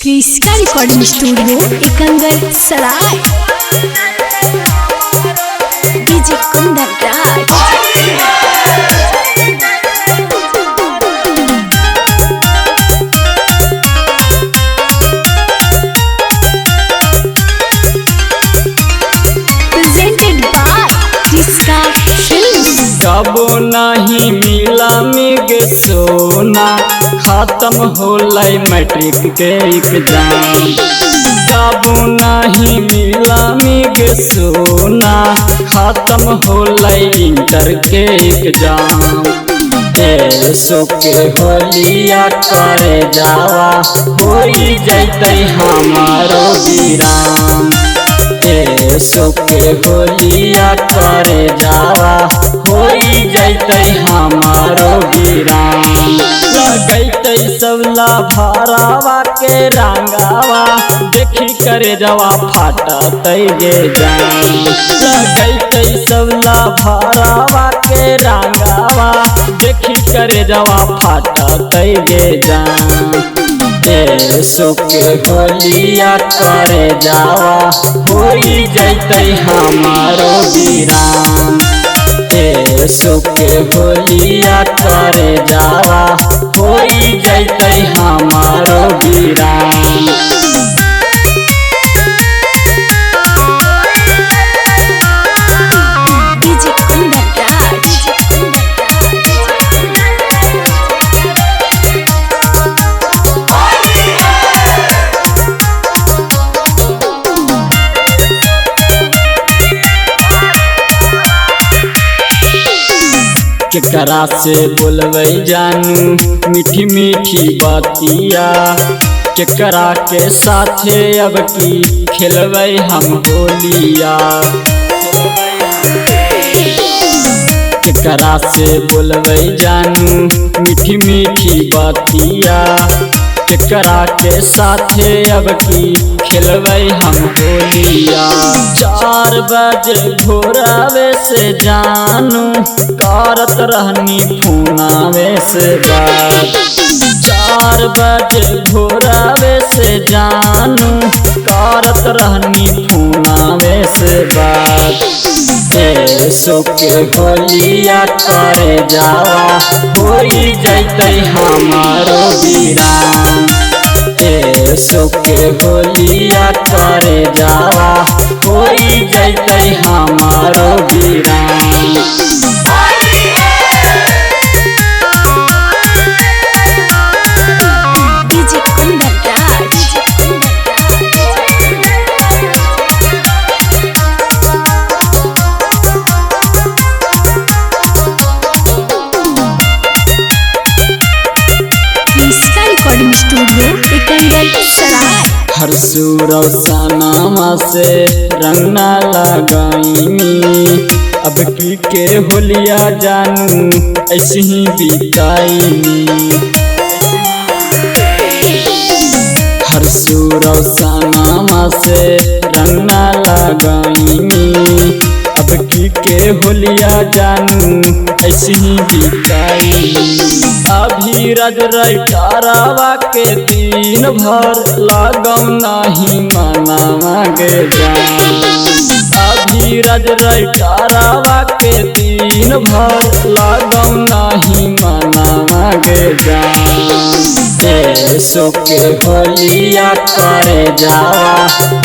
क्रिस्का recording studio Ekangar सराय। DJ Kundan Raj. कबो नहीं मिला मिग सोना, खत्म होलै मैट्रिक के एग्जाम। कबो नहीं मिला मिग सोना, खत्म होलै इंटर के एग्जाम। सो के होलिया करे जावा, होई जैतै हमारो विराम। सो के होलिया करे जावा, होई जैतै हमारो विराम। लगैतै सबला भरावा के रंगावा, देखी करे जावा फाटतै गे जान। लगैतै सबला भरावा के रंगावा, देखी करे जावा फाटतै गे जान। सो के होलिया करे जावा, होई जैतै हमारो विराम। सो के होलिया करे जावा, होई जैतै हमारो विराम। डीजे कुंदन राज। केकरा से बोलबै जानू मीठी मीठी बातिया, केकरा के साथे अब की खेलबै हम होलिया। केकरा से बोलबै जानू मीठी मीठी बातिया, केकरा के साथे अब की खेलबै हम होलिया। 4 बजे भोरावे से जानू, करत रहनी फोनावे से बात। 4 बजे भोरावे से जानू, करत रहनी फोनावे से बात। सो के होलिया करे जावा, होई जैतै हमारो विराम। सो के होलिया करे जावा, होई जैतै हमारो विराम। DJ Kundan Raj. क्रिस्का recording studio Ekangar सराय। हर सुरसनामा से रंग ना लगाईनी, अब की के होलिया जानू ऐसे ही बिताईनी। हर सुरसनामा से रंग ना लगाईनी, अब की के होलिया जानू ऐसे ही बिताईनी। अभी रज रैटारावा के दिन भर लगम नहीं मनावा गे जान। अभी रज रैटारावा के दिन भर लगम नहीं मनावा गे जान। सो के होलिया करे जावा,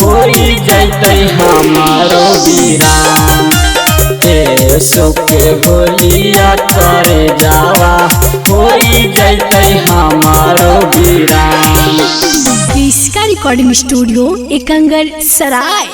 होई जैतै हमारो विराम। सो के होलिया करे जावा, होई जैतै हमारो विराम। क्रिस्का रिकॉर्डिंग स्टूडियो एकंगर सराय।